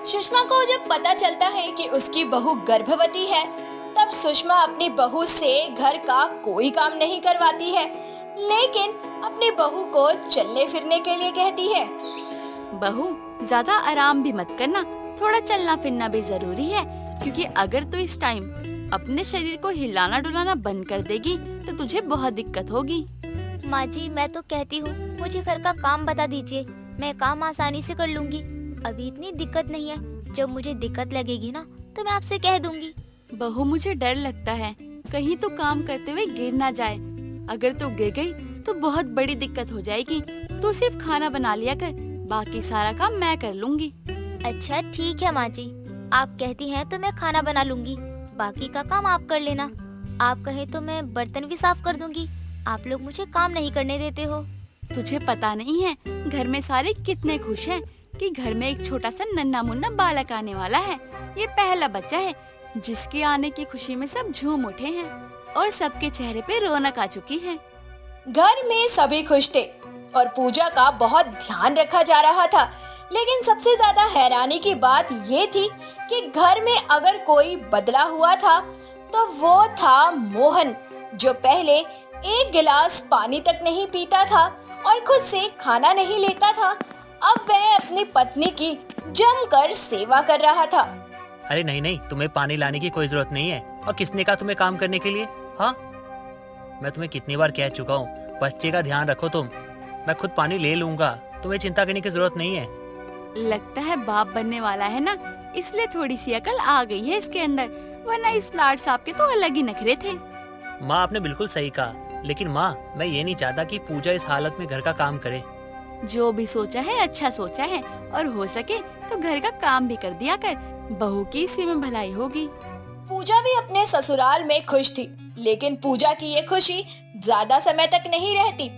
सुषमा को जब पता चलता है कि उसकी बहू गर्भवती है, तब सुषमा अपनी बहू से घर का कोई काम नहीं करवाती है, लेकिन अपनी बहू को चलने फिरने के लिए कहती है। बहू, ज्यादा आराम भी मत करना, थोड़ा चलना फिरना भी जरूरी है, क्योंकि अगर तू इस टाइम अपने शरीर को हिलाना डुलाना बंद कर देगी तो तुझे बहुत दिक्कत होगी। माँ जी, मैं तो कहती हूँ मुझे घर का काम बता दीजिए, मैं काम आसानी से कर लूंगी। अभी इतनी दिक्कत नहीं है, जब मुझे दिक्कत लगेगी ना तो मैं आपसे कह दूंगी। बहू, मुझे डर लगता है कहीं तो काम करते हुए गिर ना जाए। अगर तू गिर गई तो बहुत बड़ी दिक्कत हो जाएगी। तू सिर्फ खाना बना लिया कर, बाकी सारा काम मैं कर लूंगी। अच्छा ठीक है माँ जी, आप कहती हैं तो मैं खाना बना लूंगी, बाकी का काम आप कर लेना। आप कहे तो मैं बर्तन भी साफ कर दूंगी, आप लोग मुझे काम नहीं करने देते हो। तुझे पता नहीं है घर में सारे कितने खुश हैं कि घर में एक छोटा सा नन्हा मुन्ना बालक आने वाला है। ये पहला बच्चा है जिसके आने की खुशी में सब झूम उठे हैं और सबके चेहरे पे रौनक आ चुकी है। घर में सभी खुश थे और पूजा का बहुत ध्यान रखा जा रहा था, लेकिन सबसे ज्यादा हैरानी की बात ये थी कि घर में अगर कोई बदला हुआ था तो वो था मोहन, जो पहले एक गिलास पानी तक नहीं पीता था और खुद से खाना नहीं लेता था। अब वह अपनी पत्नी की जमकर सेवा कर रहा था। अरे नहीं नहीं, तुम्हें पानी लाने की कोई जरूरत नहीं है। और किसने कहा तुम्हें काम करने के लिए? हाँ, मैं तुम्हें कितनी बार कह चुका हूँ, बच्चे का ध्यान रखो तुम। मैं खुद पानी ले लूंगा, तुम्हें चिंता करने की जरूरत नहीं है। लगता है बाप बनने वाला है ना, इसलिए थोड़ी सी अकल आ गई है इसके अंदर, वरना इस लाड साहब के तो अलग ही नखरे थे। माँ, आपने बिल्कुल सही कहा, लेकिन माँ, मैं ये नहीं चाहता कि पूजा इस हालत में घर का काम करे। जो भी सोचा है अच्छा सोचा है, और हो सके तो घर का काम भी कर दिया कर, बहू की इसी में भलाई होगी। पूजा भी अपने ससुराल में खुश थी, लेकिन पूजा की ये खुशी ज्यादा समय तक नहीं रहती।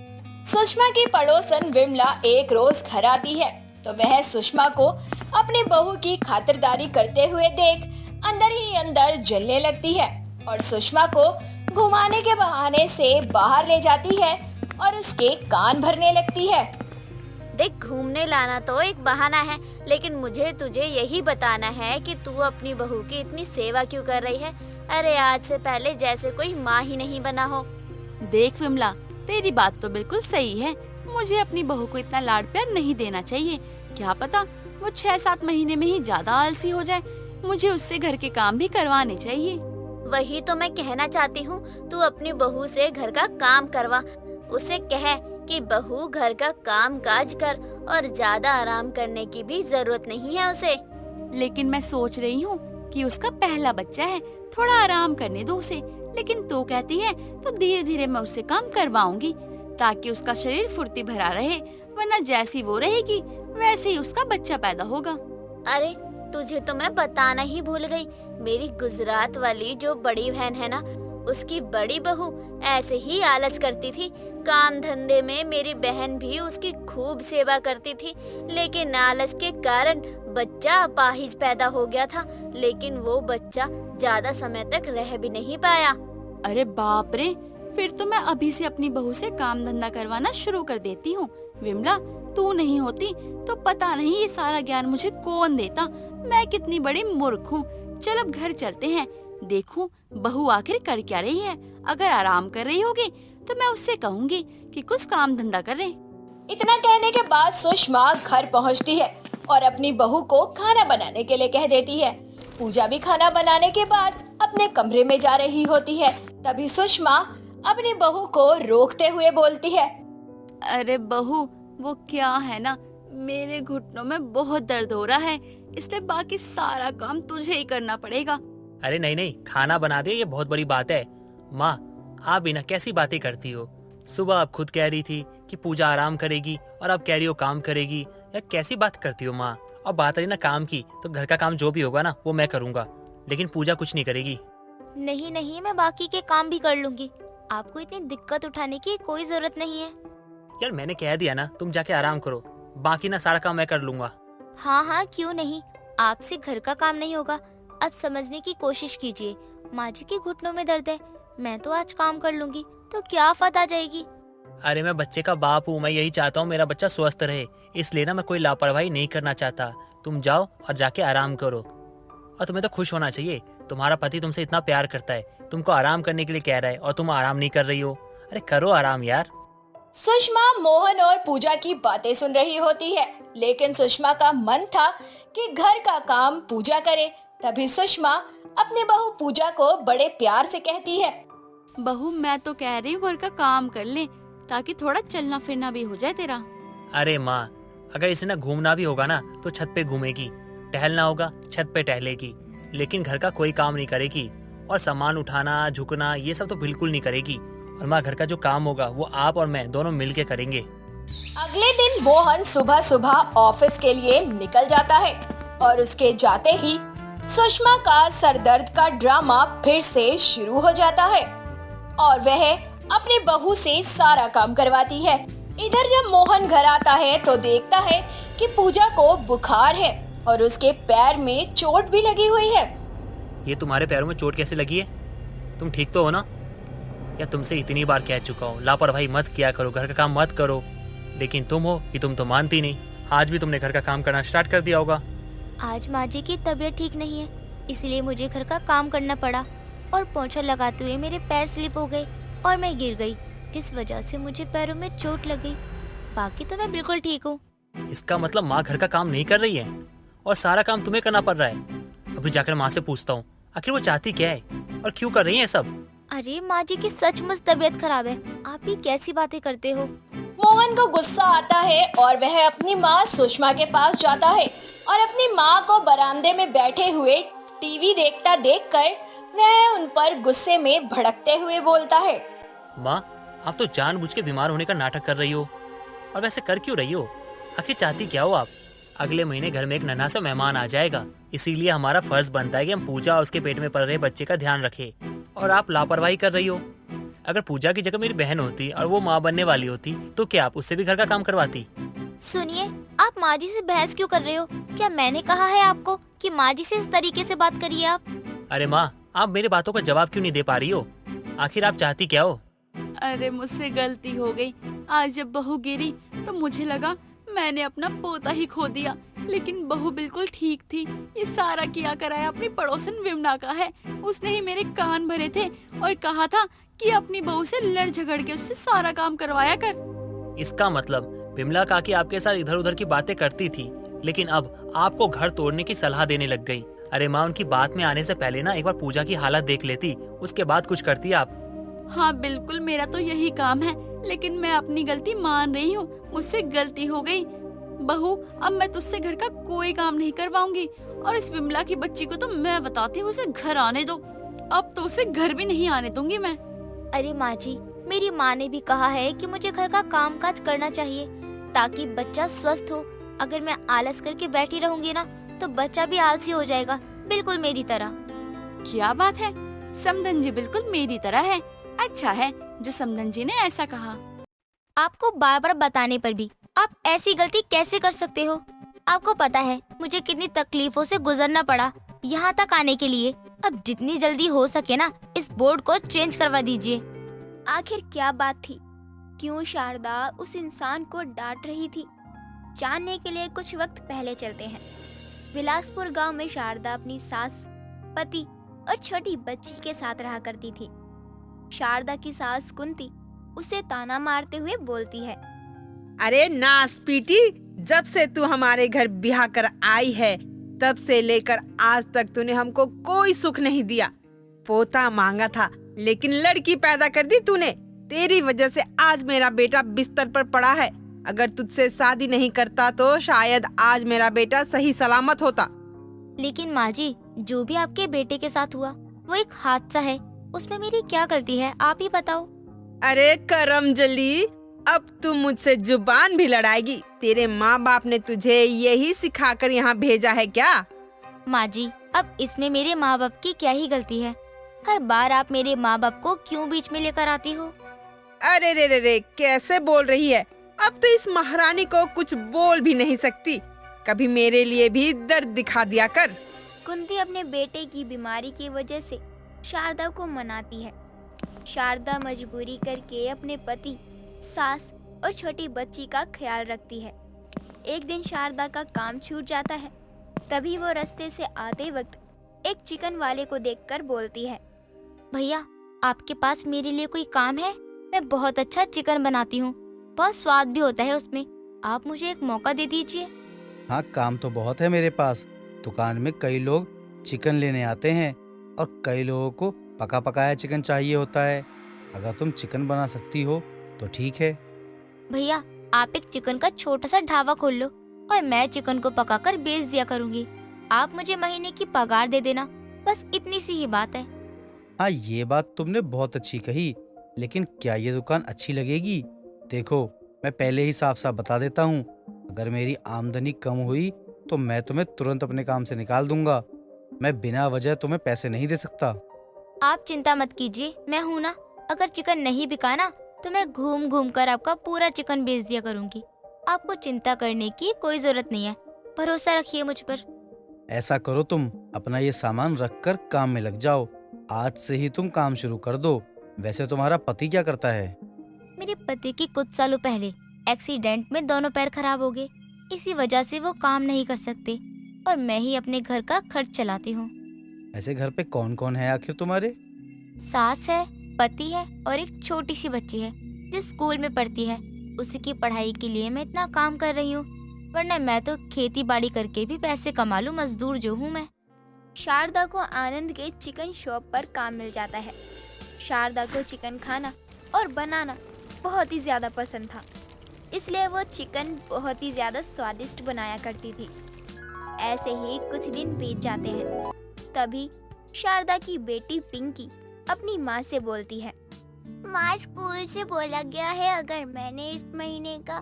सुषमा की पड़ोसन विमला एक रोज घर आती है तो वह सुषमा को अपनी बहू की खातिरदारी करते हुए देख अंदर ही अंदर जलने लगती है और सुषमा को घुमाने के बहाने से बाहर ले जाती है और उसके कान भरने लगती है। देख, घूमने लाना तो एक बहाना है, लेकिन मुझे तुझे यही बताना है कि तू अपनी बहू की इतनी सेवा क्यों कर रही है। अरे आज से पहले जैसे कोई माँ ही नहीं बना हो। देख विमला, तेरी बात तो बिल्कुल सही है, मुझे अपनी बहू को इतना लाड प्यार नहीं देना चाहिए। क्या पता वो 6-7 महीने में ही ज्यादा आलसी हो जाए। मुझे उससे घर के काम भी करवाने चाहिए। वही तो मैं कहना चाहती हूँ, तू अपनी बहू से घर का काम करवा। उसे कह कि बहू घर का काम काज कर और ज्यादा आराम करने की भी जरूरत नहीं है उसे। लेकिन मैं सोच रही हूँ कि उसका पहला बच्चा है, थोड़ा आराम करने दो उसे। लेकिन तू कहती है तो धीरे धीरे मैं उससे काम करवाऊंगी, ताकि उसका शरीर फुर्ती भरा रहे, वरना जैसी वो रहेगी वैसे ही उसका बच्चा पैदा होगा। अरे तुझे तो मैं बताना ही भूल गई, मेरी गुजरात वाली जो बड़ी बहन है ना, उसकी बड़ी बहू ऐसे ही आलस करती थी। काम धंधे में मेरी बहन भी उसकी खूब सेवा करती थी, लेकिन आलस के कारण बच्चा अपाहिज पैदा हो गया था। लेकिन वो बच्चा ज्यादा समय तक रह भी नहीं पाया। अरे बाप रे, फिर तो मैं अभी से अपनी बहू से काम धंधा करवाना शुरू कर देती हूँ। विमला, तू नहीं होती तो पता नहीं ये सारा ज्ञान मुझे कौन देता। मैं कितनी बड़ी मूर्ख हूँ। चल अब घर चलते हैं, देखूं बहू आखिर कर क्या रही है। अगर आराम कर रही होगी तो मैं उससे कहूँगी कि कुछ काम धंधा करे। इतना कहने के बाद सुषमा घर पहुंचती है और अपनी बहू को खाना बनाने के लिए कह देती है। पूजा भी खाना बनाने के बाद अपने कमरे में जा रही होती है। तभी सुषमा अपनी बहू को रोकते हुए बोलती है, अरे बहू, वो क्या है ना, मेरे घुटनों में बहुत दर्द हो रहा है, इसलिए बाकी सारा काम तुझे ही करना पड़ेगा। अरे नहीं नहीं, खाना बना दे, ये बहुत बड़ी बात है। माँ, आप भी ना कैसी बातें करती हो। सुबह आप खुद कह रही थी कि पूजा आराम करेगी और अब कह रही हो काम करेगी। यार कैसी बात करती हो माँ। और बात रही ना काम की, तो घर का काम जो भी होगा ना वो मैं करूँगा, लेकिन पूजा कुछ नहीं करेगी। नहीं नहीं, मैं बाकी के काम भी कर लूंगी, आपको इतनी दिक्कत उठाने की कोई जरूरत नहीं है। यार मैंने कह दिया ना, तुम जाके आराम करो, बाकी ना सारा काम मैं कर लूंगा। हाँ हाँ, क्यों नहीं, आपसे घर का काम नहीं होगा। अब समझने की कोशिश कीजिए, माँ जी के घुटनों में दर्द है, मैं तो आज काम कर लूंगी तो क्या आफत आ जाएगी। अरे मैं बच्चे का बाप हूँ, मैं यही चाहता हूँ मेरा बच्चा स्वस्थ रहे, इसलिए ना मैं कोई लापरवाही नहीं करना चाहता। तुम जाओ और जाके आराम करो। और तुम्हें तो खुश होना चाहिए, तुम्हारा पति तुमसे इतना प्यार करता है, तुमको आराम करने के लिए कह रहा है और तुम आराम नहीं कर रही हो। अरे करो आराम यार। सुषमा मोहन और पूजा की बातें सुन रही होती है, लेकिन सुषमा का मन था कि घर का काम पूजा करे। तभी सुषमा अपनी बहू पूजा को बड़े प्यार से कहती है, बहू मैं तो कह रही हूँ घर का काम कर ले, ताकि थोड़ा चलना फिरना भी हो जाए तेरा। अरे माँ, अगर इसे ना घूमना भी होगा ना तो छत पे घूमेगी, टहलना होगा छत पे टहलेगी, लेकिन घर का कोई काम नहीं करेगी। और सामान उठाना झुकना ये सब तो बिल्कुल नहीं करेगी। और माँ, घर का जो काम होगा वो आप और मैं दोनों मिलके करेंगे। अगले दिन मोहन सुबह सुबह ऑफिस के लिए निकल जाता है और उसके जाते ही सुषमा का सरदर्द का ड्रामा फिर से शुरू हो जाता है और वह अपनी बहू से सारा काम करवाती है। इधर जब मोहन घर आता है तो देखता है कि पूजा को बुखार है और उसके पैर में चोट भी लगी हुई है। ये तुम्हारे पैरों में चोट कैसे लगी है? तुम ठीक तो हो ना? या तुमसे इतनी बार कह चुका हूँ लापरवाही मत किया करो, घर का काम मत करो, लेकिन तुम हो कि तुम तो मानती नहीं। आज भी तुमने घर का काम करना स्टार्ट कर दिया होगा। आज माँ जी की तबीयत ठीक नहीं है, इसलिए मुझे घर का काम करना पड़ा और पोंछा लगाते हुए मेरे पैर स्लिप हो गए और मैं गिर गई, जिस वजह से मुझे पैरों में चोट लगी। बाकी तो मैं बिल्कुल ठीक हूँ। इसका मतलब माँ घर का काम नहीं कर रही है और सारा काम तुम्हें करना पड़ रहा है। अभी जाकर माँ से पूछता हूँ आखिर वो चाहती क्या है और क्यों कर रही है सब। अरे माँ जी की सचमुच तबीयत खराब है, आप भी कैसी बातें करते हो। मोहन को गुस्सा आता है और वह अपनी माँ सुषमा के पास जाता है और अपनी माँ को बरामदे में बैठे हुए टीवी देखता देखकर वह उन पर गुस्से में भड़कते हुए बोलता है, माँ, आप तो जानबूझ के बीमार होने का नाटक कर रही हो। और वैसे कर क्यों रही हो? आखिर चाहती क्या हो आप? अगले महीने घर में एक नन्हा सा मेहमान आ जाएगा, इसीलिए हमारा फर्ज बनता है कि हम पूजा और उसके पेट में पल रहे बच्चे का ध्यान रखें। और आप लापरवाही कर रही हो। अगर पूजा की जगह मेरी बहन होती और वो माँ बनने वाली होती तो क्या आप उससे भी घर का काम करवाती? सुनिए, आप माँ जी से बहस क्यों कर रहे हो? क्या मैंने कहा है आपको कि माँ जी से इस तरीके से बात करिए आप? अरे माँ, आप मेरी बातों का जवाब क्यों नहीं दे पा रही हो? आखिर आप चाहती क्या हो? अरे मुझसे गलती हो गई। आज जब बहू गिरी तो मुझे लगा मैंने अपना पोता ही खो दिया, लेकिन बहू बिल्कुल ठीक थी। ये सारा किया कराया अपनी पड़ोसन विमला का है। उसने ही मेरे कान भरे थे और कहा था कि अपनी बहू से लड़ झगड़ के उससे सारा काम करवाया कर। इसका मतलब विमला काकी आपके साथ इधर उधर की बातें करती थी, लेकिन अब आपको घर तोड़ने की सलाह देने लग गई। अरे माँ, उनकी बात में आने से पहले ना एक बार पूजा की हालत देख लेती, उसके बाद कुछ करती आप। हाँ बिल्कुल, मेरा तो यही काम है, लेकिन मैं अपनी गलती मान रही हूँ। मुझसे गलती हो गई। बहू, अब मैं तुझसे घर का कोई काम नहीं करवाऊंगी और इस विमला की बच्ची को तो मैं बताती हूँ उसे घर आने दो। अब तो उसे घर भी नहीं आने दूंगी मैं। अरे माँ जी, मेरी माँ ने भी कहा है कि मुझे घर का काम काज करना चाहिए ताकि बच्चा स्वस्थ हो। अगर मैं आलस करके बैठी रहूंगी ना तो बच्चा भी आलसी हो जाएगा, बिल्कुल मेरी तरह। क्या बात है, समधन जी बिल्कुल मेरी तरह है। अच्छा है जो समधन जी ने ऐसा कहा। आपको बार बार बताने पर भी आप ऐसी गलती कैसे कर सकते हो? आपको पता है मुझे कितनी तकलीफों से गुजरना पड़ा यहाँ तक आने के लिए। अब जितनी जल्दी हो सके ना इस बोर्ड को चेंज करवा दीजिए। आखिर क्या बात थी? क्यों शारदा उस इंसान को डांट रही थी? जानने के लिए कुछ वक्त पहले चलते हैं। विलासपुर गांव में शारदा अपनी सास, पति और छोटी बच्ची के साथ रहा करती थी। शारदा की सास कुंती उसे ताना मारते हुए बोलती है, अरे नास पीटी, जब से तू हमारे घर ब्याह कर आई है तब से लेकर आज तक तूने हमको कोई सुख नहीं दिया। पोता मांगा था लेकिन लड़की पैदा कर दी तूने। तेरी वजह से आज मेरा बेटा बिस्तर पर पड़ा है। अगर तुझसे शादी नहीं करता तो शायद आज मेरा बेटा सही सलामत होता। लेकिन माँ जी, जो भी आपके बेटे के साथ हुआ वो एक हादसा है, उसमें मेरी क्या गलती है आप ही बताओ। अरे करम जली, अब तू मुझसे जुबान भी लड़ाएगी? तेरे माँ बाप ने तुझे यही सिखाकर यहाँ भेजा है क्या? माँ जी, अब इसमें मेरे माँ बाप की क्या ही गलती है? हर बार आप मेरे माँ बाप को क्यों बीच में लेकर आती हो? अरे रे रे रे, कैसे बोल रही है? अब तो इस महारानी को कुछ बोल भी नहीं सकती। कभी मेरे लिए भी दर्द दिखा दिया कर। कुंती अपने बेटे की बीमारी की वजह से शारदा को मनाती है। शारदा मजबूरी करके अपने पति, सास और छोटी बच्ची का ख्याल रखती है। एक दिन शारदा का काम छूट जाता है तभी वो रास्ते से आते वक्त एक चिकन वाले को देखकर बोलती है, भैया, आपके पास मेरे लिए कोई काम है? मैं बहुत अच्छा चिकन बनाती हूँ, बहुत स्वाद भी होता है उसमें। आप मुझे एक मौका दे दीजिए। हाँ, काम तो बहुत है मेरे पास। दुकान में कई लोग चिकन लेने आते हैं और कई लोगों को पका पकाया चिकन चाहिए होता है। अगर तुम चिकन बना सकती हो तो ठीक है। भैया, आप एक चिकन का छोटा सा ढाबा खोल लो और मैं चिकन को पकाकर बेच दिया करूँगी। आप मुझे महीने की पगार दे देना, बस इतनी सी ही बात है। हाँ, ये बात तुमने बहुत अच्छी कही, लेकिन क्या ये दुकान अच्छी लगेगी? देखो, मैं पहले ही साफ साफ बता देता हूँ, अगर मेरी आमदनी कम हुई तो मैं तुम्हें तुरंत अपने काम से निकाल दूंगा। मैं बिना वजह तुम्हें पैसे नहीं दे सकता। आप चिंता मत कीजिए, मैं हूँ ना। अगर चिकन नहीं बिका ना तो मैं घूम घूम कर आपका पूरा चिकन बेच दिया करूँगी। आपको चिंता करने की कोई जरूरत नहीं है, भरोसा रखिए मुझ पर। ऐसा करो, तुम अपना ये सामान रख कर काम में लग जाओ। आज से ही तुम काम शुरू कर दो। वैसे तुम्हारा पति क्या करता है? मेरे पति की कुछ सालों पहले एक्सीडेंट में दोनों पैर खराब हो गए। इसी वजह से वो काम नहीं कर सकते और मैं ही अपने घर का खर्च चलाती हूँ। ऐसे घर पे कौन कौन है आखिर तुम्हारे? सास है, पति है और एक छोटी सी बच्ची है जो स्कूल में पढ़ती है। उसी की पढ़ाई के लिए मैं इतना काम कर रही हूँ, वरना मैं तो खेती बाड़ी करके भी पैसे कमा लूँ, मजदूर जो हूँ मैं। शारदा को आनंद के चिकन शॉप पर काम मिल जाता है। शारदा को चिकन खाना और बनाना बहुत ही ज्यादा पसंद था, इसलिए वो चिकन बहुत ही ज्यादा स्वादिष्ट बनाया करती थी। ऐसे ही कुछ दिन बीत जाते हैं। तभी शारदा की बेटी पिंकी अपनी माँ से बोलती है, माँ, स्कूल से बोला गया है अगर मैंने इस महीने का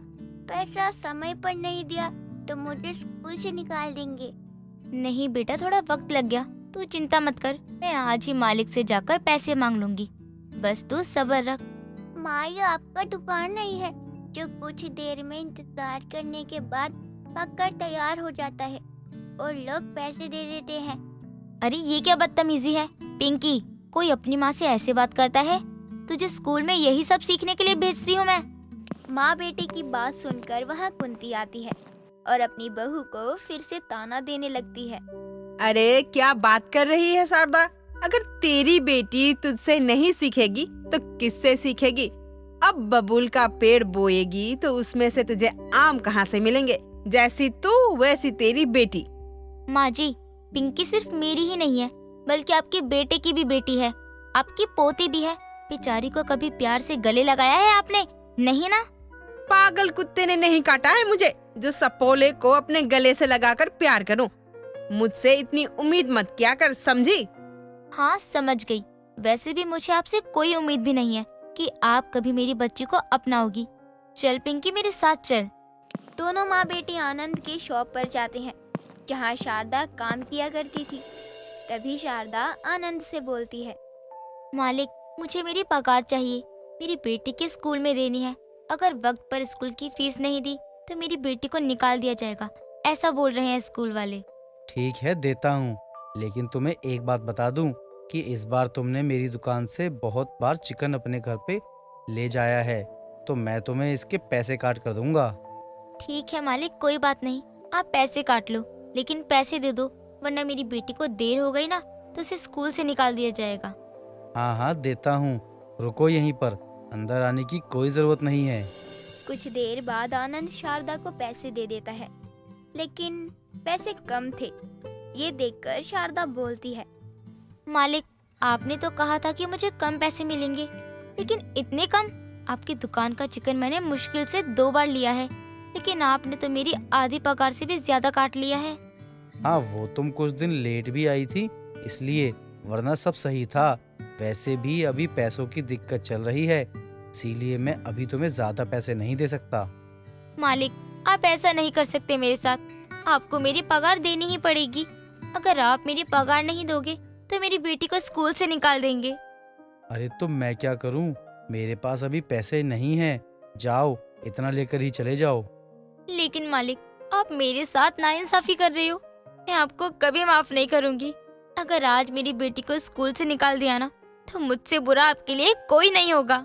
पैसा समय पर नहीं दिया तो मुझे स्कूल से निकाल देंगे। नहीं बेटा, थोड़ा वक्त लग गया, तू चिंता मत कर। मैं आज ही मालिक से जाकर पैसे मांग लूंगी, बस तू सब्र रख। माँ, ये आपका दुकान नहीं है जो कुछ देर में इंतजार करने के बाद पककर तैयार हो जाता है और लोग पैसे दे देते हैं। अरे ये क्या बदतमीजी है पिंकी, कोई अपनी माँ से ऐसे बात करता है? तुझे स्कूल में यही सब सीखने के लिए भेजती हूँ मैं। माँ बेटे की बात सुनकर वहाँ कुंती आती है और अपनी बहू को फिर से ताना देने लगती है। अरे क्या बात कर रही है शारदा? अगर तेरी बेटी तुझसे नहीं सीखेगी तो किससे सीखेगी? अब बबूल का पेड़ बोएगी तो उसमें से तुझे आम कहाँ से मिलेंगे? जैसी तू वैसी तेरी बेटी। माँ जी, पिंकी सिर्फ मेरी ही नहीं है बल्कि आपके बेटे की भी बेटी है, आपकी पोती भी है। बेचारी को कभी प्यार से गले लगाया है आपने? नहीं ना? पागल कुत्ते ने नहीं काटा है मुझे जो सपोले को अपने गले से लगाकर प्यार करूं। मुझसे इतनी उम्मीद मत किया कर, समझी? हाँ समझ गई। वैसे भी मुझे आपसे कोई उम्मीद भी नहीं है कि आप कभी मेरी बच्ची को अपनाओगी। चल पिंकी, मेरे साथ चल। दोनों माँ बेटी आनंद के शॉप पर जाते हैं जहाँ शारदा काम किया करती थी। तभी शारदा आनंद से बोलती है, मालिक, मुझे मेरी पगार चाहिए, मेरी बेटी के स्कूल में देनी है। अगर वक्त पर स्कूल की फीस नहीं दी तो मेरी बेटी को निकाल दिया जाएगा, ऐसा बोल रहे हैं स्कूल वाले। ठीक है, देता हूँ, लेकिन तुम्हें एक बात बता दूं कि इस बार तुमने मेरी दुकान से बहुत बार चिकन अपने घर पे ले जाया है, तो मैं तुम्हें इसके पैसे काट कर दूंगा। ठीक है मालिक, कोई बात नहीं, आप पैसे काट लो, लेकिन पैसे दे दो, वरना मेरी बेटी को देर हो गई ना तो उसे स्कूल से निकाल दिया जाएगा। हाँ हाँ, देता हूँ, रुको यहीं पर, अंदर आने की कोई जरूरत नहीं है। कुछ देर बाद आनंद शारदा को पैसे दे देता है, लेकिन पैसे कम थे। ये देखकर शारदा बोलती है, मालिक, आपने तो कहा था कि मुझे कम पैसे मिलेंगे, लेकिन इतने कम? आपकी दुकान का चिकन मैंने मुश्किल से 2 बार लिया है, लेकिन आपने तो मेरी आधी पगार से भी ज्यादा काट लिया है। हाँ, वो तुम कुछ दिन लेट भी आई थी इसलिए, वरना सब सही था। वैसे भी अभी पैसों की दिक्कत चल रही है, इसीलिए मैं अभी तुम्हें ज्यादा पैसे नहीं दे सकता। मालिक, आप ऐसा नहीं कर सकते मेरे साथ, आपको मेरी पगार देनी ही पड़ेगी। अगर आप मेरी पगार नहीं दोगे तो मेरी बेटी को स्कूल से निकाल देंगे। अरे तो मैं क्या करूं, मेरे पास अभी पैसे नहीं हैं। जाओ, इतना लेकर ही चले जाओ। लेकिन मालिक, आप मेरे साथ नाइंसाफी कर रहे हो, मैं आपको कभी माफ नहीं करूंगी। अगर आज मेरी बेटी को स्कूल से निकाल दिया ना तो मुझसे बुरा आपके लिए कोई नहीं होगा।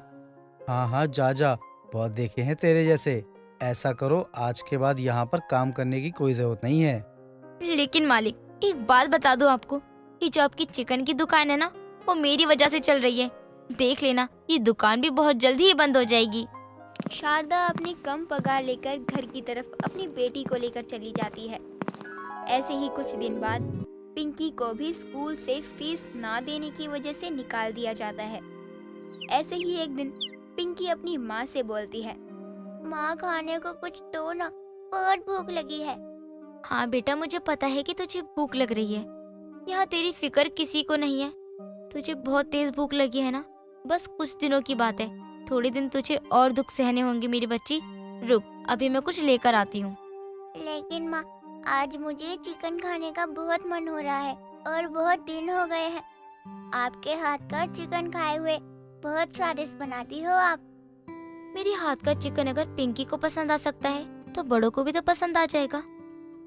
हाँ हाँ, जा जा, बहुत देखे हैं तेरे जैसे। ऐसा करो, आज के बाद यहाँ पर काम करने की कोई जरूरत नहीं है। लेकिन मालिक, एक बात बता दो आपको, ये जो आपकी चिकन की दुकान है ना, वो मेरी वजह से चल रही है। देख लेना, ये दुकान भी बहुत जल्दी ही बंद हो जाएगी। शारदा अपनी कम पगार लेकर घर की तरफ अपनी बेटी को लेकर चली जाती है। ऐसे ही कुछ दिन बाद पिंकी को भी स्कूल से फीस ना देने की वजह से निकाल दिया जाता है। ऐसे ही एक दिन पिंकी अपनी माँ से बोलती है, माँ खाने को कुछ दो ना, बहुत भूख लगी है। हाँ बेटा, मुझे पता है कि तुझे भूख लग रही है। यहाँ तेरी फिक्र किसी को नहीं है। तुझे बहुत तेज भूख लगी है ना, बस कुछ दिनों की बात है। थोड़े दिन तुझे और दुख सहने होंगे मेरी बच्ची। रुक, अभी मैं कुछ लेकर आती हूँ। लेकिन माँ, आज मुझे चिकन खाने का बहुत मन हो रहा है और बहुत दिन हो गए हैं। आपके हाथ का चिकन खाए हुए। बहुत स्वादिष्ट बनाती हो आप। मेरी हाथ का चिकन अगर पिंकी को पसंद आ सकता है तो बड़ों को भी तो पसंद आ जाएगा।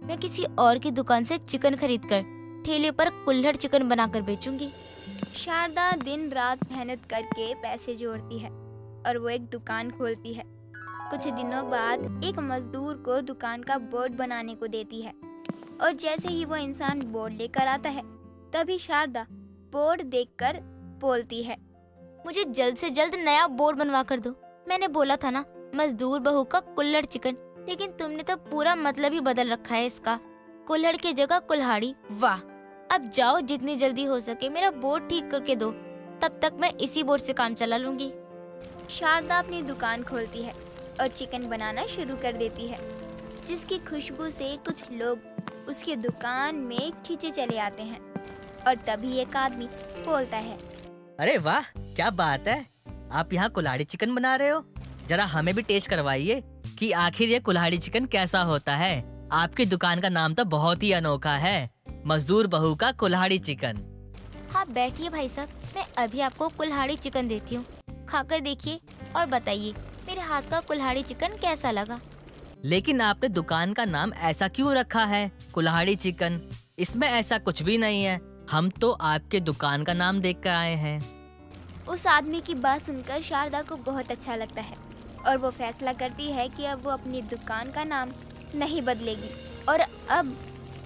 मैं किसी और की दुकान से चिकन खरीद कर ठेले पर कुल्हड़ चिकन बनाकर बेचूंगी। शारदा दिन रात मेहनत करके पैसे जोड़ती है और वो एक दुकान खोलती है। कुछ दिनों बाद एक मजदूर को दुकान का बोर्ड बनाने को देती है और जैसे ही वो इंसान बोर्ड लेकर आता है, तभी शारदा बोर्ड देखकर बोलती है, मुझे जल्द से जल्द नया बोर्ड बनवा कर दो। मैंने बोला था ना, मजदूर बहू का कुल्हड़ चिकन, लेकिन तुमने तो पूरा मतलब ही बदल रखा है इसका। कुल्हड़ की जगह कुल्हाड़ी। वाह! अब जाओ, जितनी जल्दी हो सके मेरा बोर्ड ठीक करके दो, तब तक मैं इसी बोर्ड से काम चला लूंगी। शारदा अपनी दुकान खोलती है और चिकन बनाना शुरू कर देती है, जिसकी खुशबू से कुछ लोग उसकी दुकान में खींचे चले आते हैं। और तभी एक आदमी बोलता है, अरे वाह, क्या बात है, आप यहाँ कुल्हाड़ी चिकन बना रहे हो? जरा हमें भी टेस्ट करवाइए कि आखिर ये कुल्हाड़ी चिकन कैसा होता है। आपकी दुकान का नाम तो बहुत ही अनोखा है, मजदूर बहू का कुल्हाड़ी चिकन। हाँ बैठिए भाई साहब, मैं अभी आपको कुल्हाड़ी चिकन देती हूँ। खाकर देखिए और बताइए मेरे हाथ का कुल्हाड़ी चिकन कैसा लगा। लेकिन आपने दुकान का नाम ऐसा क्यों रखा है, कुल्हाड़ी चिकन? इसमें ऐसा कुछ भी नहीं है। हम तो आपके दुकान का नाम देख कर आए हैं। उस आदमी की बात सुनकर शारदा को बहुत अच्छा लगता है और वो फैसला करती है कि अब वो अपनी दुकान का नाम नहीं बदलेगी और अब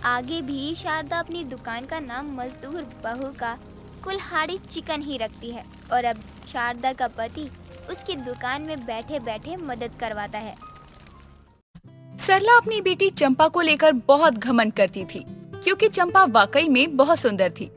आगे भी शारदा अपनी दुकान का नाम मजदूर बहू का कुल्हाड़ी चिकन ही रखती है। और अब शारदा का पति उसकी दुकान में बैठे बैठे मदद करवाता है। सरला अपनी बेटी चंपा को लेकर बहुत घमंड करती थी, क्योंकि चंपा वाकई में बहुत सुंदर थी।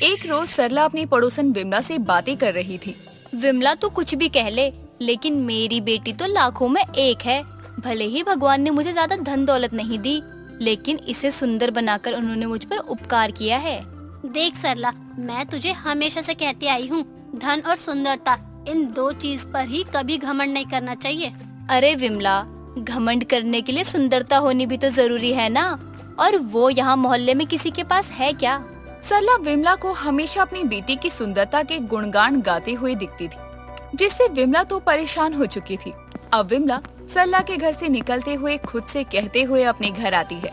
एक रोज सरला अपनी पड़ोसन विमला से बातें कर रही थी। विमला तो कुछ भी कह ले, लेकिन मेरी बेटी तो लाखों में एक है। भले ही भगवान ने मुझे ज्यादा धन दौलत नहीं दी, लेकिन इसे सुंदर बनाकर उन्होंने मुझ पर उपकार किया है। देख सरला, मैं तुझे हमेशा से कहती आई हूँ, धन और सुंदरता, इन दो चीज पर ही कभी घमंड नहीं करना चाहिए। अरे विमला, घमंड करने के लिए सुंदरता होनी भी तो जरूरी है ना, और वो यहाँ मोहल्ले में किसी के पास है क्या? सरला विमला को हमेशा अपनी बेटी की सुंदरता के गुणगान गाते हुए दिखती थी, जिससे विमला तो परेशान हो चुकी थी। अब विमला सरला के घर से निकलते हुए खुद से कहते हुए अपने घर आती है,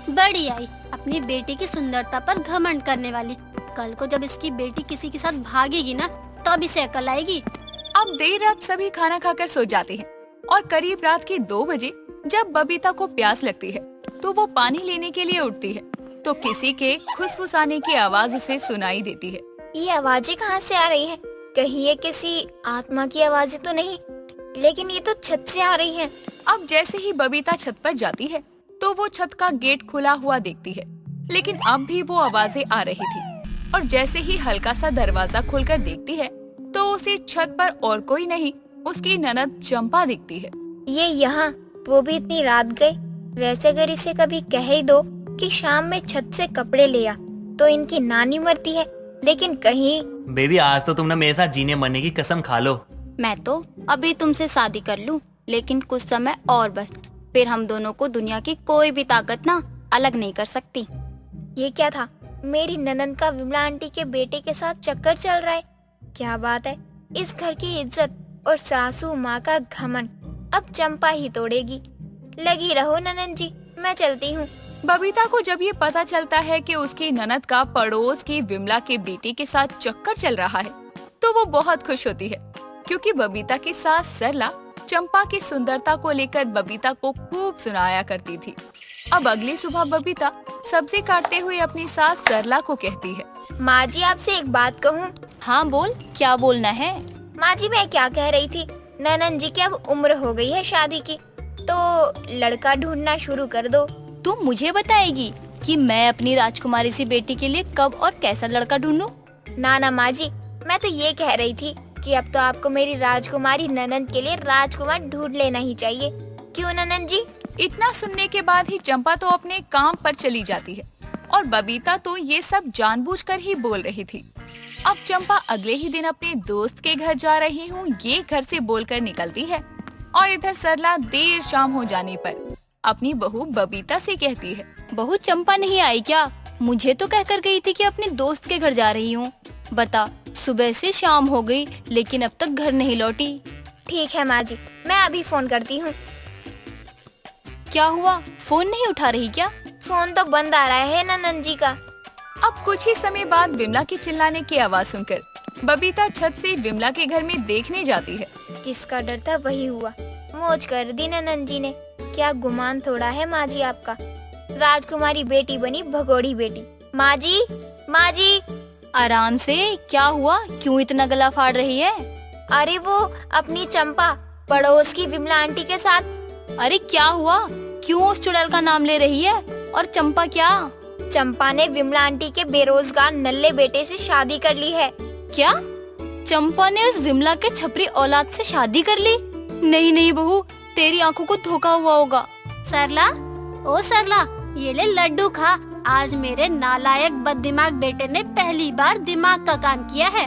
बड़ी आई अपनी बेटी की सुंदरता पर घमंड करने वाली। कल को जब इसकी बेटी किसी के साथ भागेगी ना, तब इसे अकल आएगी। अब देर रात सभी खाना खाकर सो जाते हैं और करीब रात के 2 बजे जब बबीता को प्यास लगती है तो वो पानी लेने के लिए उठती है, तो किसी के फुसफुसाने की आवाज उसे सुनाई देती है। ये आवाजें कहाँ से आ रही हैं? कहीं ये किसी आत्मा की आवाजें तो नहीं? लेकिन ये तो छत से आ रही हैं। अब जैसे ही बबीता छत पर जाती है तो वो छत का गेट खुला हुआ देखती है, लेकिन अब भी वो आवाजें आ रही थी। और जैसे ही हल्का सा दरवाजा खोलकर देखती है तो उसे छत पर और कोई नहीं, उसकी ननद चंपा दिखती है। ये यहाँ, वो भी इतनी रात गए। वैसे अगर इसे कभी कह ही दो कि शाम में छत से कपड़े ले आ, तो इनकी नानी मरती है। लेकिन कहीं बेबी, आज तो तुमने मेरे साथ जीने मरने की कसम खा लो। मैं तो अभी तुमसे शादी कर लूं, लेकिन कुछ समय और बस, फिर हम दोनों को दुनिया की कोई भी ताकत ना अलग नहीं कर सकती। ये क्या था? मेरी ननद का विमला आंटी के बेटे के साथ चक्कर चल रहा है। क्या बात है, इस घर की इज्जत और सासू माँ का घमंड अब चंपा ही तोड़ेगी। लगी रहो ननद जी, मैं चलती हूँ। बबीता को जब ये पता चलता है कि उसकी ननद का पड़ोस की विमला के बेटे के साथ चक्कर चल रहा है, तो वो बहुत खुश होती है, क्योंकि बबीता की सास सरला चंपा की सुंदरता को लेकर बबीता को खूब सुनाया करती थी। अब अगली सुबह बबीता सब्जी काटते हुए अपनी सास सरला को कहती है, माँ जी आपसे एक बात कहूँ। हाँ बोल, क्या बोलना है? माँ जी मैं क्या कह रही थी, ननन जी की अब उम्र हो गई है शादी की, तो लड़का ढूंढना शुरू कर दो। तू मुझे बताएगी कि मैं अपनी राजकुमारी सी बेटी के लिए कब और कैसा लड़का ढूंढूं? ना माँ जी, मैं तो ये कह रही थी कि अब तो आपको मेरी राजकुमारी ननन के लिए राजकुमार ढूंढ लेना ही चाहिए। क्यों ननन जी? इतना सुनने के बाद ही चंपा तो अपने काम पर चली जाती है और बबीता तो ये सब जानबूझकर ही बोल रही थी। अब चंपा अगले ही दिन अपने दोस्त के घर जा रही हूँ ये घर से बोलकर निकलती है और इधर सरला देर शाम हो जाने पर अपनी बहू बबीता से कहती है, बहू चंपा नहीं आई क्या? मुझे तो कहकर गई थी कि अपने दोस्त के घर जा रही हूँ। बता, सुबह से शाम हो गई लेकिन अब तक घर नहीं लौटी। ठीक है माँ जी, मैं अभी फोन करती हूँ। क्या हुआ, फोन नहीं उठा रही क्या? फोन तो बंद आ रहा है ननन जी का। अब कुछ ही समय बाद विमला की चिल्लाने की आवाज सुनकर बबीता छत से विमला के घर में देखने जाती है। जिसका डर था वही हुआ, मौज कर दी ननन जी ने। क्या गुमान थोड़ा है माँ जी आपका, राजकुमारी बेटी बनी भगोड़ी बेटी। माँ जी, माँ जी। आराम से, क्या हुआ, क्यों इतना गला फाड़ रही है? अरे वो अपनी चंपा पड़ोस की विमला आंटी के साथ। अरे क्या हुआ, क्यों उस चुड़ैल का नाम ले रही है? और चंपा क्या? चंपा ने विमला आंटी के बेरोजगार नल्ले बेटे से शादी कर ली है। क्या? चंपा ने उस विमला के छपरी औलाद से शादी कर ली? नहीं नहीं बहू, तेरी आंखों को धोखा हुआ होगा। सरला, ओ सरला, ये ले लड्डू खा। आज मेरे नालायक बददिमाग बेटे ने पहली बार दिमाग का काम किया है।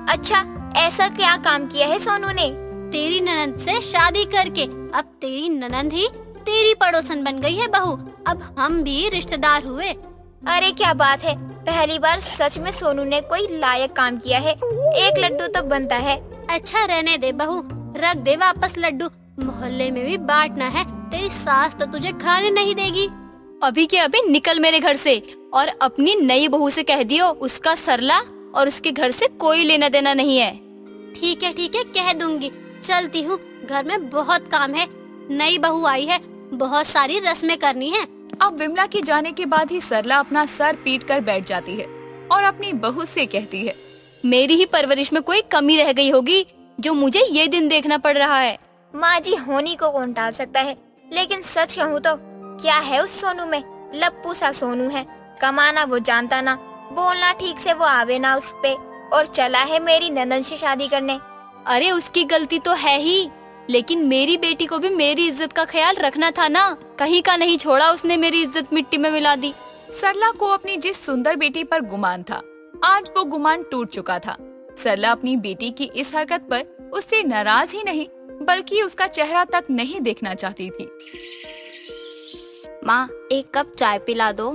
अच्छा, ऐसा क्या काम किया है सोनू ने? तेरी ननद से शादी करके अब तेरी ननद ही तेरी पड़ोसन बन गई है बहू। अब हम भी रिश्तेदार हुए। अरे क्या बात है, पहली बार सच में सोनू ने कोई लायक काम किया है। एक लड्डू तो बनता है। अच्छा रहने दे बहू, रख दे वापस लड्डू, मोहल्ले में भी बांटना है। तेरी सास तो तुझे खाने नहीं देगी। अभी के अभी निकल मेरे घर से और अपनी नई बहू से कह दियो उसका सरला और उसके घर से कोई लेना देना नहीं है। ठीक है कह दूंगी। चलती हूँ, घर में बहुत काम है। नई बहू आई है, बहुत सारी रस्में करनी है। अब विमला के जाने के बाद ही सरला अपना सर पीट कर बैठ जाती है और अपनी बहू से कहती है, मेरी ही परवरिश में कोई कमी रह गई होगी जो मुझे ये दिन देखना पड़ रहा है। माँ जी, होनी को कौन टाल सकता है, लेकिन सच कहूँ तो क्या है उस सोनू में? लप्पू सा सोनू है, कमाना वो जानता ना, बोलना ठीक से वो आवे ना उस पे, और चला है मेरी ननद से शादी करने। अरे उसकी गलती तो है ही, लेकिन मेरी बेटी को भी मेरी इज्जत का ख्याल रखना था ना। कहीं का नहीं छोड़ा उसने, मेरी इज्जत मिट्टी में मिला दी। सरला को अपनी जिस सुंदर बेटी पर गुमान था, आज वो गुमान टूट चुका था। सरला अपनी बेटी की इस हरकत पर उससे नाराज ही नहीं बल्कि उसका चेहरा तक नहीं देखना चाहती थी। माँ, एक कप चाय पिला दो।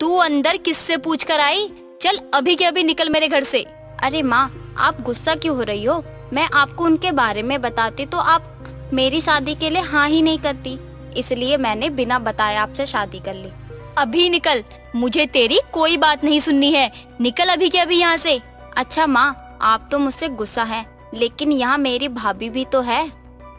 तू अंदर किससे पूछ कर आई? चल अभी के अभी निकल मेरे घर से। अरे माँ, आप गुस्सा क्यों हो रही हो? मैं आपको उनके बारे में बताती तो आप मेरी शादी के लिए हाँ ही नहीं करती, इसलिए मैंने बिना बताए आपसे शादी कर ली। अभी निकल, मुझे तेरी कोई बात नहीं सुननी है। निकल अभी के अभी यहाँ से। अच्छा माँ, आप तो मुझसे गुस्सा हैं, लेकिन यहाँ मेरी भाभी भी तो है।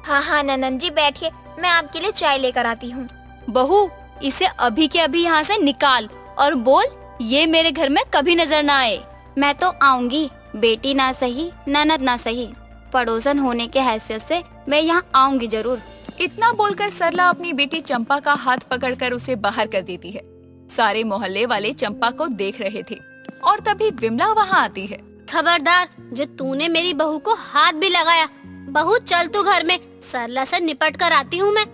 हाँ ननन जी बैठिए, मैं आपके लिए चाय लेकर आती हूँ। बहू, इसे अभी के अभी यहाँ से निकाल और बोल ये मेरे घर में कभी नजर ना आए। मैं तो आऊंगी, बेटी ना सही ननद ना सही, पड़ोसन होने के हैसियत से मैं यहाँ आऊंगी जरूर। इतना बोलकर सरला अपनी बेटी चंपा का हाथ पकड़कर उसे बाहर कर देती है। सारे मोहल्ले वाले चंपा को देख रहे थे और तभी विमला वहाँ आती है। खबरदार, जो तूने मेरी बहू को हाथ भी लगाया। बहू चल तू घर में, सरला से निपट कर आती हूँ मैं।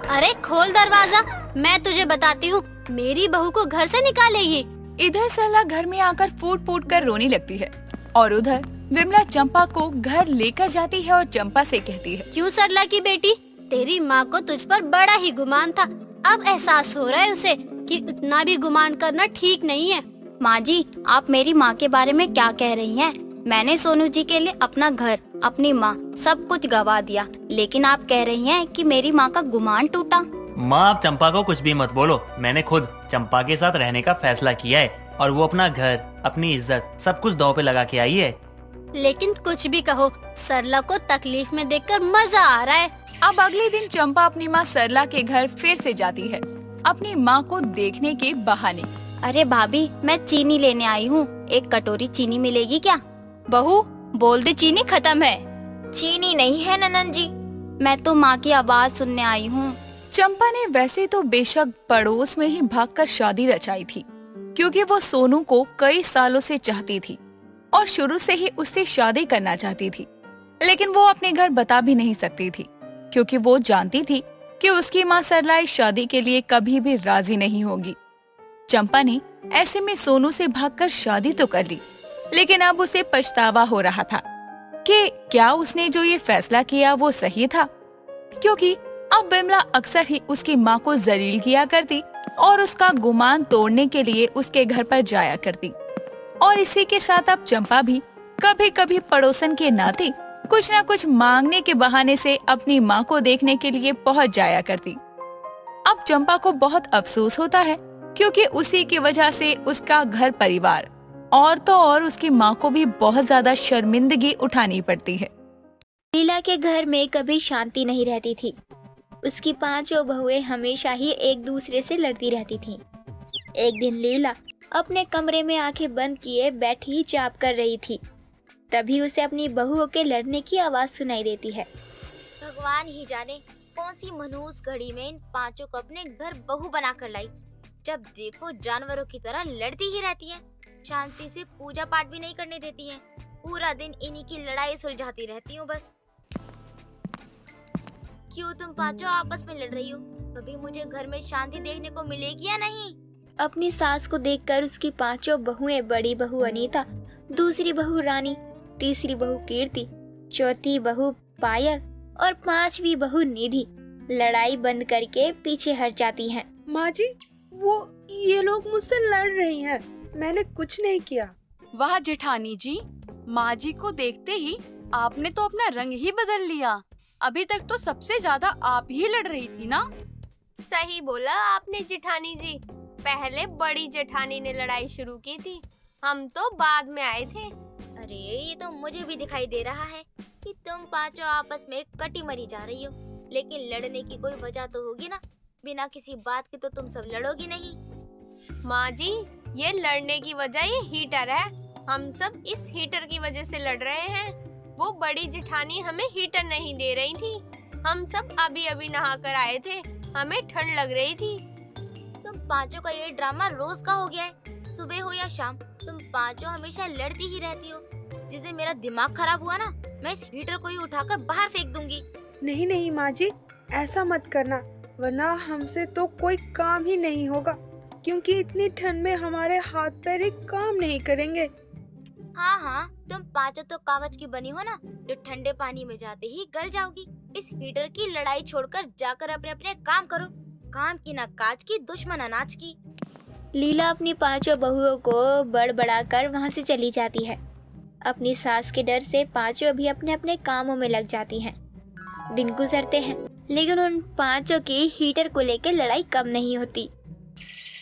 अरे खोल दरवाजा, मैं तुझे बताती हूँ, मेरी बहू को घर से निकालेगी। इधर सरला घर में आकर फूट फूट कर रोने लगती है और उधर विमला चंपा को घर लेकर जाती है और चंपा से कहती है, क्यों सरला की बेटी, तेरी माँ को तुझ पर बड़ा ही गुमान था। अब एहसास हो रहा है उसे कि इतना भी गुमान करना ठीक नहीं है। माँ जी, आप मेरी माँ के बारे में क्या कह रही हैं? मैंने सोनू जी के लिए अपना घर, अपनी माँ, सब कुछ गवा दिया, लेकिन आप कह रही हैं कि मेरी माँ का गुमान टूटा। माँ, आप चंपा को कुछ भी मत बोलो। मैंने खुद चंपा के साथ रहने का फैसला किया है और वो अपना घर, अपनी इज्जत, सब कुछ दांव पे लगा के आई है। लेकिन कुछ भी कहो, सरला को तकलीफ में देखकर मजा आ रहा है। अब अगले दिन चंपा अपनी माँ सरला के घर फिर से जाती है, अपनी माँ को देखने के बहाने। अरे भाभी, मैं चीनी लेने आई हूँ, एक कटोरी चीनी मिलेगी क्या? बहू बोल दे, चीनी खत्म है। चीनी नहीं है ननन जी, मैं तो माँ की आवाज सुनने आई हूँ। चंपा ने वैसे तो बेशक पड़ोस में ही भागकर शादी रचाई थी, क्योंकि वो सोनू को कई सालों से चाहती थी और शुरू से ही उससे शादी करना चाहती थी, लेकिन वो अपने घर बता भी नहीं सकती थी, क्योंकि वो जानती थी कि उसकी माँ सरला इस शादी के लिए कभी भी राजी नहीं होगी। चंपा ने ऐसे में सोनू से भागकर शादी तो कर ली, लेकिन अब उसे पछतावा हो रहा था कि क्या उसने जो ये फैसला किया वो सही था, क्योंकि अब विमला अक्सर ही उसकी माँ को जलील किया करती और उसका गुमान तोड़ने के लिए उसके घर पर जाया करती। और इसी के साथ अब चंपा भी कभी कभी पड़ोसन के नाते कुछ न कुछ मांगने के बहाने से अपनी माँ को देखने के लिए पहुँच जाया करती। अब चंपा को बहुत अफसोस होता है, क्योंकि उसी की वजह से उसका घर परिवार और तो और उसकी माँ को भी बहुत ज्यादा शर्मिंदगी उठानी पड़ती है। लीला के घर में कभी शांति नहीं रहती थी। उसकी 5 बहुएं हमेशा ही एक दूसरे से लड़ती रहती थीं। एक दिन लीला अपने कमरे में आंखें बंद किए बैठी जाप कर रही थी। तभी उसे अपनी बहुओं के लड़ने की आवाज सुनाई देती है। भगवान ही जाने कौन सी मनहूस घड़ी में इन 5 को अपने घर बहू बना कर लाई। जब देखो जानवरों की तरह लड़ती ही रहती हैं, शांति से पूजा पाठ भी नहीं करने देती हैं। पूरा दिन इन्हीं की लड़ाई सुलझाती रहती हूँ बस। क्यों तुम 5 आपस में लड़ रही हो? कभी मुझे घर में शांति देखने को मिलेगी या नहीं? अपनी सास को देखकर उसकी 5 बहुएं, बड़ी बहू अनीता, दूसरी बहू रानी, तीसरी बहू कीर्ति, चौथी बहू पायल और 5वीं बहू निधि लड़ाई बंद करके पीछे हट जाती हैं। माँ जी, ये लोग मुझसे लड़ रही हैं। मैंने कुछ नहीं किया। वाह जेठानी जी, माँ जी को देखते ही आपने तो अपना रंग ही बदल लिया। अभी तक तो सबसे ज्यादा आप ही लड़ रही थी ना? सही बोला आपने जेठानी जी। पहले बड़ी जेठानी ने लड़ाई शुरू की थी, हम तो बाद में आए थे। अरे ये तो मुझे भी दिखाई दे रहा है कि तुम 5 आपस में कटी मरी जा रही हो, लेकिन लड़ने की कोई वजह तो होगी ना। बिना किसी बात के तो तुम सब लड़ोगी नहीं। माँ जी, ये लड़ने की वजह ये हीटर है। हम सब इस हीटर की वजह से लड़ रहे हैं। वो बड़ी जेठानी हमें हीटर नहीं दे रही थी। हम सब अभी अभी नहा कर आए थे, हमें ठंड लग रही थी। तुम 5 का ये ड्रामा रोज का हो गया है। सुबह हो या शाम तुम 5 हमेशा लड़ती ही रहती हो। जिस दिन मेरा दिमाग खराब हुआ ना, मैं इस हीटर को ही उठाकर बाहर फेंक दूंगी। नहीं नहीं माँ जी, ऐसा मत करना, वरना हमसे तो कोई काम ही नहीं होगा, क्योंकि इतनी ठंड में हमारे हाथ पैर एक काम नहीं करेंगे। हाँ, तुम 5 तो कागज की बनी हो ना, जो ठंडे पानी में जाते ही गल जाओगी। इस हीटर की लड़ाई छोड़कर जाकर अपने अपने काम करो। काम की ना काज की, दुश्मन अनाज की। लीला अपनी 5 बहुओं को बड़बड़ा कर वहाँ से चली जाती है। अपनी सास के डर से 5 भी अपने अपने कामों में लग जाती हैं। दिन गुजरते हैं, लेकिन उन 5 की हीटर को लेकर लड़ाई कम नहीं होती।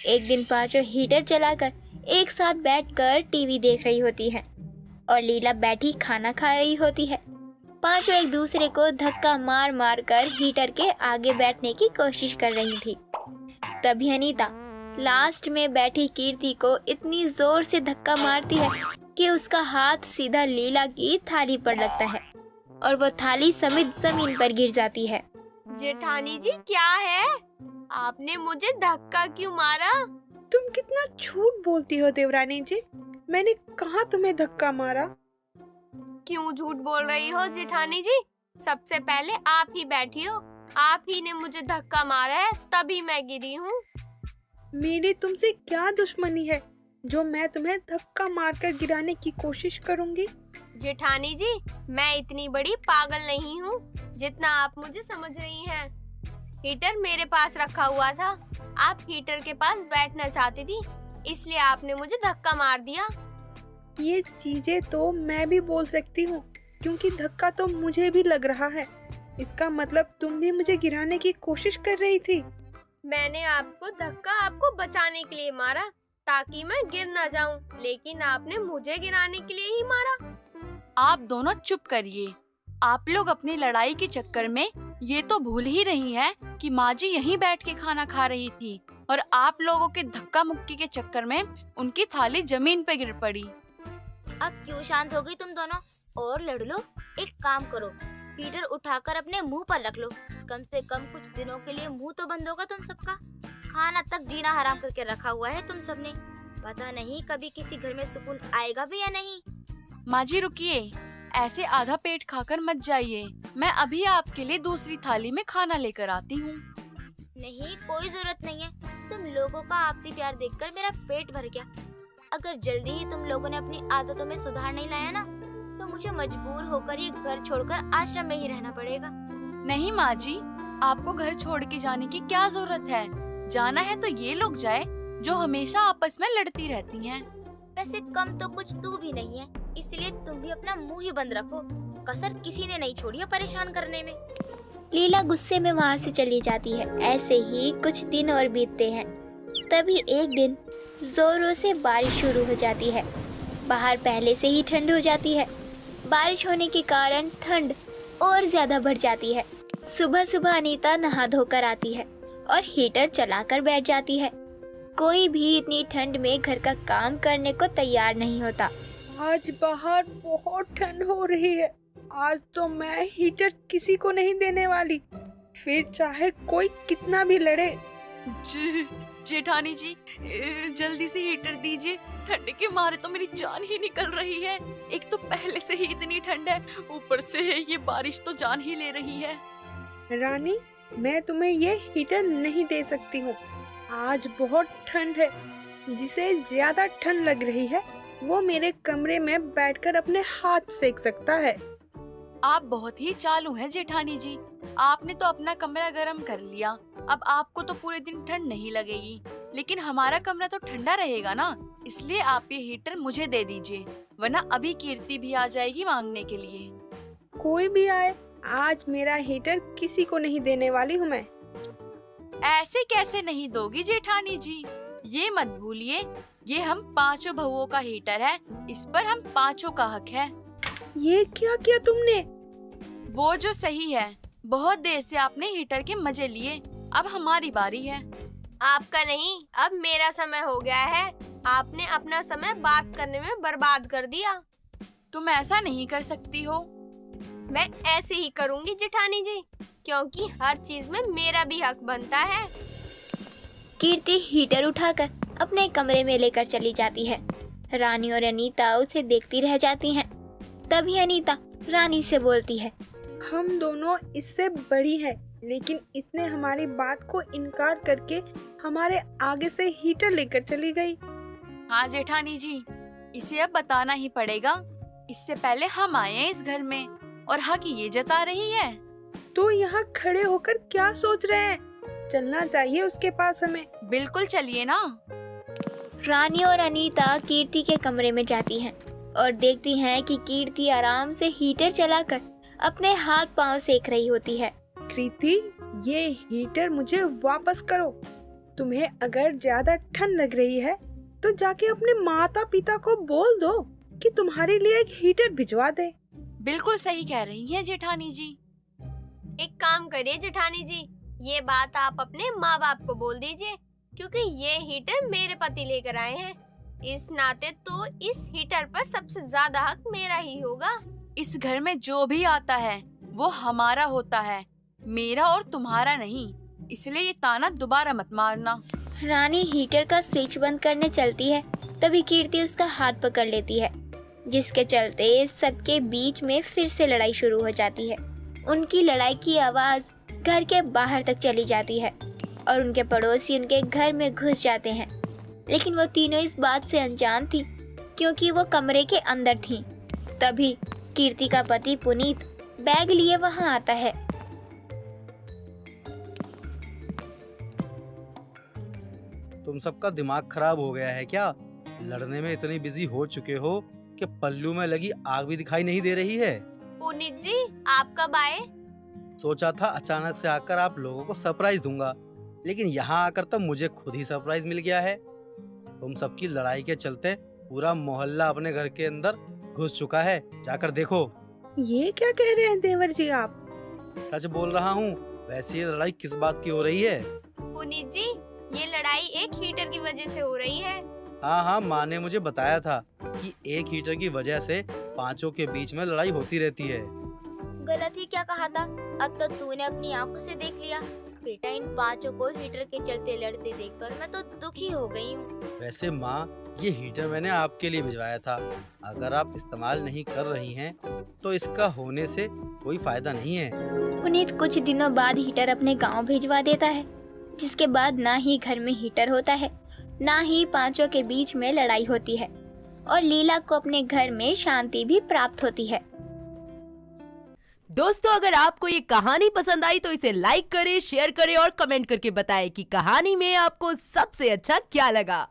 एक दिन 5 हीटर चलाकर एक साथ बैठकर टीवी देख रही होती है और लीला बैठी खाना खा रही होती है। 5 एक दूसरे को धक्का मार मार कर हीटर के आगे बैठने की कोशिश कर रही थी। तभी अनीता लास्ट में बैठी कीर्ति को इतनी जोर से धक्का मारती है कि उसका हाथ सीधा लीला की थाली पर लगता है और वो थाली समेत जमीन पर गिर जाती है। जेठानी जी, क्या है? आपने मुझे धक्का क्यों मारा? तुम कितना झूठ बोलती हो देवरानी जी, मैंने कहाँ तुम्हें धक्का मारा? क्यों झूठ बोल रही हो जेठानी जी? सबसे पहले आप ही बैठी हो, आप ही ने मुझे धक्का मारा है, तभी मैं गिरी हूँ। मेरी तुमसे क्या दुश्मनी है जो मैं तुम्हें धक्का मारकर गिराने की कोशिश करूंगी? जेठानी जी, मैं इतनी बड़ी पागल नहीं हूँ जितना आप मुझे समझ रही हैं। हीटर मेरे पास रखा हुआ था, आप हीटर के पास बैठना चाहती थी, इसलिए आपने मुझे धक्का मार दिया। ये चीजें तो मैं भी बोल सकती हूँ, क्योंकि धक्का तो मुझे भी लग रहा है। इसका मतलब तुम भी मुझे गिराने की कोशिश कर रही थी। मैंने आपको धक्का आपको बचाने के लिए मारा, ताकि मैं गिर ना जाऊं, लेकिन आपने मुझे गिराने के लिए ही मारा। आप दोनों चुप करिए। आप लोग अपनी लड़ाई के चक्कर में ये तो भूल ही रही हैं कि माँ जी यहीं बैठ के खाना खा रही थी और आप लोगों के धक्का मुक्की के चक्कर में उनकी थाली जमीन पे गिर पड़ी। अब क्यों शांत हो गई तुम दोनों? और लड़ लो। एक काम करो, फीडर उठाकर अपने मुंह पर रख लो। कम से कम कुछ दिनों के लिए मुंह तो बंद होगा तुम सबका। खाना तक जीना हराम करके रखा हुआ है तुम सबने। पता नहीं कभी किसी घर में सुकून आएगा भी या नहीं। माँ जी रुकिए, ऐसे आधा पेट खाकर मत जाइए। मैं अभी आपके लिए दूसरी थाली में खाना लेकर आती हूँ। नहीं, कोई जरूरत नहीं है। तुम लोगों का आपसी प्यार देखकर मेरा पेट भर गया। अगर जल्दी ही तुम लोगों ने अपनी आदतों में सुधार नहीं लाया ना, तो मुझे मजबूर होकर ये घर छोड़कर आश्रम में ही रहना पड़ेगा। नहीं माँ जी, आपको घर छोड़ के जाने की क्या जरूरत है? जाना है तो ये लोग जाए जो हमेशा आपस में लड़ती रहती हैं। वैसे कम तो कुछ तू भी नहीं है, इसलिए तुम भी अपना मुंह ही बंद रखो। कसर किसी ने नहीं छोड़ी है परेशान करने में। लीला गुस्से में वहाँ से चली जाती है। ऐसे ही कुछ दिन और बीतते हैं। तभी एक दिन जोरों से बारिश शुरू हो जाती है। बाहर पहले से ही ठंड हो जाती है। बारिश होने के कारण ठंड और ज्यादा बढ़ जाती है। सुबह सुबह अनीता नहा धोकर आती है और हीटर चलाकर बैठ जाती है। कोई भी इतनी ठंड में घर का काम करने को तैयार नहीं होता। आज बाहर बहुत ठंड हो रही है। आज तो मैं हीटर किसी को नहीं देने वाली, फिर चाहे कोई कितना भी लड़े। जेठानी जी, जल्दी से हीटर दीजिए। ठंड के मारे तो मेरी जान ही निकल रही है। एक तो पहले से ही इतनी ठंड है, ऊपर से ये बारिश तो जान ही ले रही है। रानी, मैं तुम्हें ये हीटर नहीं दे सकती हूँ। आज बहुत ठंड है। जिसे ज्यादा ठंड लग रही है वो मेरे कमरे में बैठकर अपने हाथ सेक सकता है। आप बहुत ही चालू हैं जेठानी जी। आपने तो अपना कमरा गर्म कर लिया, अब आपको तो पूरे दिन ठंड नहीं लगेगी, लेकिन हमारा कमरा तो ठंडा रहेगा ना। इसलिए आप ये हीटर मुझे दे दीजिए, वरना अभी कीर्ति भी आ जाएगी मांगने के लिए। कोई भी आए, आज मेरा हीटर किसी को नहीं देने वाली हूँ मैं। ऐसे कैसे नहीं दोगी जेठानी जी? ये मत भूलिए, ये हम पांचों बहुओं का हीटर है। इस पर हम पांचों का हक है। ये क्या किया तुमने? वो जो सही है। बहुत देर से आपने हीटर के मजे लिए, अब हमारी बारी है। आपका नहीं, अब मेरा समय हो गया है। आपने अपना समय बात करने में बर्बाद कर दिया। तुम ऐसा नहीं कर सकती हो। मैं ऐसे ही करूंगी जेठानी जी, क्योंकि हर चीज में मेरा भी हक बनता है। कीर्ति हीटर उठाकर अपने कमरे में लेकर चली जाती है। रानी और अनीता उसे देखती रह जाती हैं। तभी अनीता रानी से बोलती है, हम दोनों इससे बड़ी हैं, लेकिन इसने हमारी बात को इनकार करके हमारे आगे से हीटर लेकर चली गई। हाँ जेठानी जी, इसे अब बताना ही पड़ेगा। इससे पहले हम आए हैं इस घर में और हक ये जता रही है। तो यहाँ खड़े होकर क्या सोच रहे हैं? चलना चाहिए उसके पास हमें। बिल्कुल चलिए ना। रानी और अनीता कीर्ति के कमरे में जाती हैं और देखती हैं कि कीर्ति आराम से हीटर चलाकर अपने हाथ पांव सेक रही होती है। कृति, ये हीटर मुझे वापस करो। तुम्हें अगर ज्यादा ठंड लग रही है तो जाके अपने माता पिता को बोल दो कि तुम्हारे लिए एक हीटर भिजवा दे। बिल्कुल सही कह रही हैं जेठानी जी। एक काम करिए जेठानी जी, ये बात आप अपने माँ बाप को बोल दीजिए, क्योंकि ये हीटर मेरे पति लेकर आए हैं। इस नाते तो इस हीटर पर सबसे ज्यादा हक मेरा ही होगा। इस घर में जो भी आता है वो हमारा होता है, मेरा और तुम्हारा नहीं। इसलिए ये ताना दोबारा मत मारना। रानी हीटर का स्विच बंद करने चलती है, तभी कीर्ति उसका हाथ पकड़ लेती है, जिसके चलते सबके बीच में फिर से लड़ाई शुरू हो जाती है। उनकी लड़ाई की आवाज घर के बाहर तक चली जाती है और उनके पड़ोसी उनके घर में घुस जाते हैं। लेकिन वो तीनों इस बात से अनजान थी, क्योंकि वो कमरे के अंदर थी। तभी कीर्ति का पति पुनीत बैग लिए वहां आता है। तुम सबका दिमाग खराब हो गया है क्या? लड़ने में इतनी बिजी हो चुके हो कि पल्लू में लगी आग भी दिखाई नहीं दे रही है। पुनीत जी, आप कब आए? सोचा था अचानक से आकर आप लोगों को सरप्राइज दूंगा, लेकिन यहाँ आकर तो मुझे खुद ही सरप्राइज मिल गया है। तुम सबकी लड़ाई के चलते पूरा मोहल्ला अपने घर के अंदर घुस चुका है। जाकर देखो। ये क्या कह रहे हैं देवर जी आप? सच बोल रहा हूँ। वैसे ये लड़ाई किस बात की हो रही है? पुनीत जी, ये लड़ाई एक हीटर की वजह से हो रही है। हाँ हाँ, माँ ने मुझे बताया था कि एक हीटर की वजह से पांचों के बीच में लड़ाई होती रहती है। गलत ही क्या कहा था, अब तो तूने अपनी आंखों से देख लिया। बेटा, इन पांचों को हीटर के चलते लड़ते देखकर मैं तो दुखी हो गई हूँ। वैसे माँ, ये हीटर मैंने आपके लिए भिजवाया था। अगर आप इस्तेमाल नहीं कर रही हैं तो इसका होने से कोई फायदा नहीं है। पुनीत कुछ दिनों बाद हीटर अपने गांव भिजवा देता है, जिसके बाद ना ही घर में हीटर होता है, ना ही पांचों के बीच में लड़ाई होती है और लीला को अपने घर में शांति भी प्राप्त होती है। दोस्तों, अगर आपको ये कहानी पसंद आई तो इसे लाइक करें, शेयर करें और कमेंट करके बताएं कि कहानी में आपको सबसे अच्छा क्या लगा।